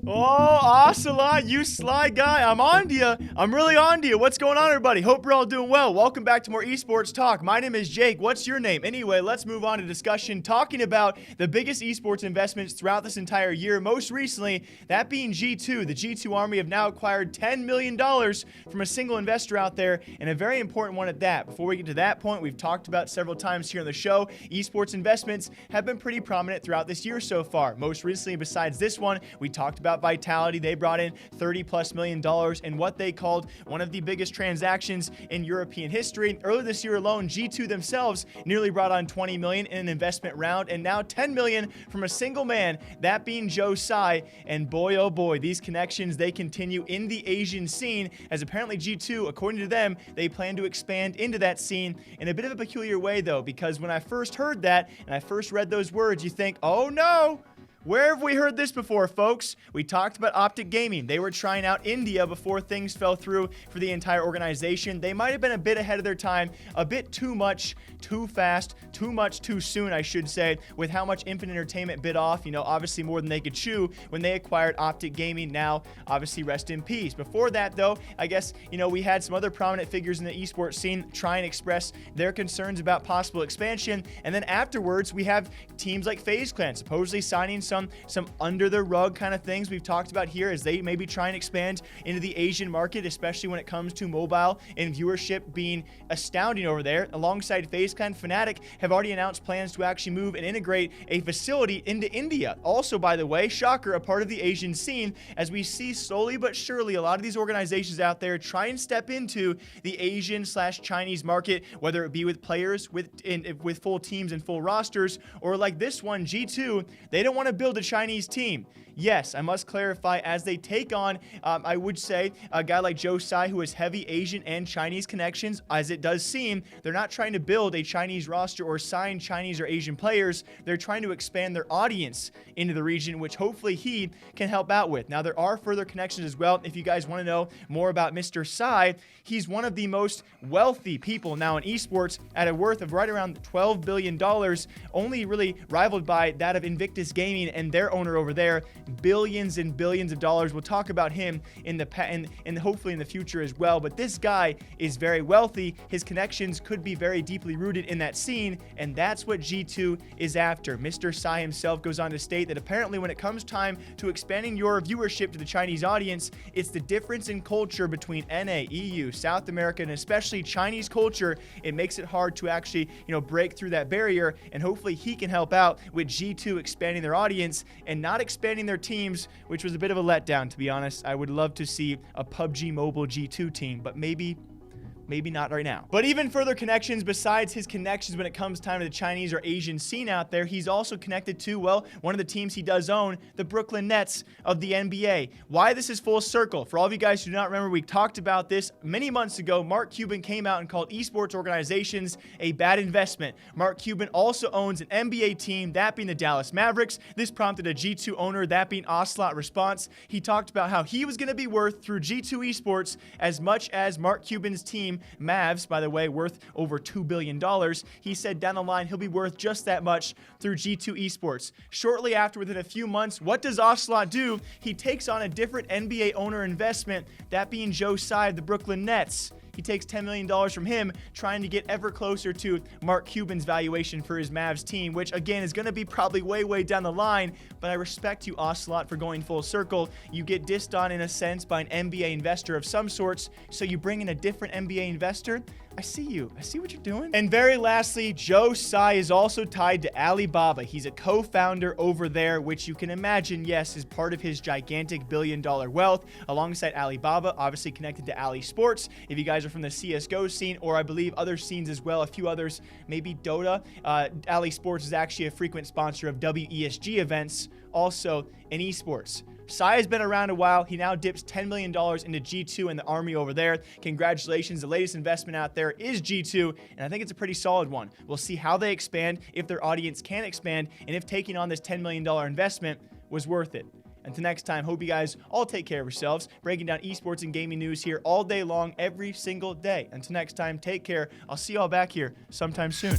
Oh, Ocelot, you sly guy. I'm on to you. I'm really on to you. What's going on, everybody? Hope you're all doing well. Welcome back to more esports talk. My name is Jake. What's your name? Anyway, let's move on to discussion talking about the biggest esports investments throughout this entire year. Most recently, that being G2. The G2 Army have now acquired $10 million from a single investor out there, and a very important one at that. Before we get to that point, we've talked about several times here on the show, esports investments have been pretty prominent throughout this year so far. Most recently, besides this one, we talked about Vitality. They brought in $30+ million in what they called one of the biggest transactions in European history. Earlier this year alone, G2 themselves nearly brought on $20 million in an investment round, and now $10 million from a single man, that being Joe Tsai. And boy, oh boy, these connections, they continue in the Asian scene, as apparently G2, according to them, they plan to expand into that scene in a bit of a peculiar way, though, because when I first heard that and I first read those words, you think, oh no, where have we heard this before, folks? We talked about Optic Gaming. They were trying out India before things fell through for the entire organization. They might have been a bit ahead of their time, a bit too much, too fast, too much, too soon, I should say, with how much Infinite Entertainment bit off, obviously more than they could chew when they acquired Optic Gaming. Now, obviously, rest in peace. Before that, though, I guess, we had some other prominent figures in the esports scene try and express their concerns about possible expansion. And then afterwards, we have teams like FaZe Clan supposedly signing some under the rug kind of things we've talked about here, as they maybe try and expand into the Asian market, especially when it comes to mobile and viewership being astounding over there. Alongside FaZe Clan, Fnatic have already announced plans to actually move and integrate a facility into India. Also, by the way, shocker, a part of the Asian scene, as we see slowly but surely a lot of these organizations out there try and step into the Asian/Chinese market, whether it be with players with full teams and full rosters, or like this one, G2, they don't want to build a Chinese team. Yes, I must clarify, as they take on, I would say, a guy like Joe Tsai, who has heavy Asian and Chinese connections, as it does seem, they're not trying to build a Chinese roster or sign Chinese or Asian players. They're trying to expand their audience into the region, which hopefully he can help out with. Now, there are further connections as well. If you guys want to know more about Mr. Tsai, he's one of the most wealthy people now in esports, at a worth of right around $12 billion, only really rivaled by that of Invictus Gaming and their owner over there. Billions and billions of dollars. We'll talk about him in the and hopefully in the future as well. But this guy is very wealthy. His connections could be very deeply rooted in that scene, and that's what G2 is after. Mr. Tsai himself goes on to state that apparently when it comes time to expanding your viewership to the Chinese audience, it's the difference in culture between NA, EU, South America, and especially Chinese culture. It makes it hard to actually, break through that barrier, and hopefully he can help out with G2 expanding their audience and not expanding their teams, which was a bit of a letdown, to be honest. I would love to see a PUBG Mobile G2 team, but maybe not right now. But even further connections, besides his connections when it comes time to the Chinese or Asian scene out there, he's also connected to, well, one of the teams he does own, the Brooklyn Nets of the NBA. Why this is full circle? For all of you guys who do not remember, we talked about this many months ago. Mark Cuban came out and called esports organizations a bad investment. Mark Cuban also owns an NBA team, that being the Dallas Mavericks. This prompted a G2 owner, that being Ocelot, response. He talked about how he was going to be worth through G2 Esports as much as Mark Cuban's team, Mavs, by the way, worth over $2 billion. He said down the line he'll be worth just that much through G2 Esports. Shortly after, within a few months, what does Ocelot do? He takes on a different NBA owner investment, that being Joe Tsai of the Brooklyn Nets. He takes $10 million from him, trying to get ever closer to Mark Cuban's valuation for his Mavs team, which again is going to be probably way, way down the line. But I respect you, Ocelot, for going full circle. You get dissed on in a sense by an NBA investor of some sorts, so you bring in a different NBA investor. I see you. I see what you're doing. And very lastly, Joe Tsai is also tied to Alibaba. He's a co-founder over there, which you can imagine, yes, is part of his gigantic billion-dollar wealth, alongside Alibaba, obviously connected to Ali Sports. If you guys are from the CSGO scene, or I believe other scenes as well, a few others, maybe Dota, Ali Sports is actually a frequent sponsor of WESG events, also in esports. Tsai has been around a while. He now dips $10 million into G2 and the Army over there. Congratulations. The latest investment out there is G2, and I think it's a pretty solid one. We'll see how they expand, if their audience can expand, and if taking on this $10 million investment was worth it. Until next time, hope you guys all take care of yourselves. Breaking down esports and gaming news here all day long, every single day. Until next time, take care. I'll see y'all back here sometime soon.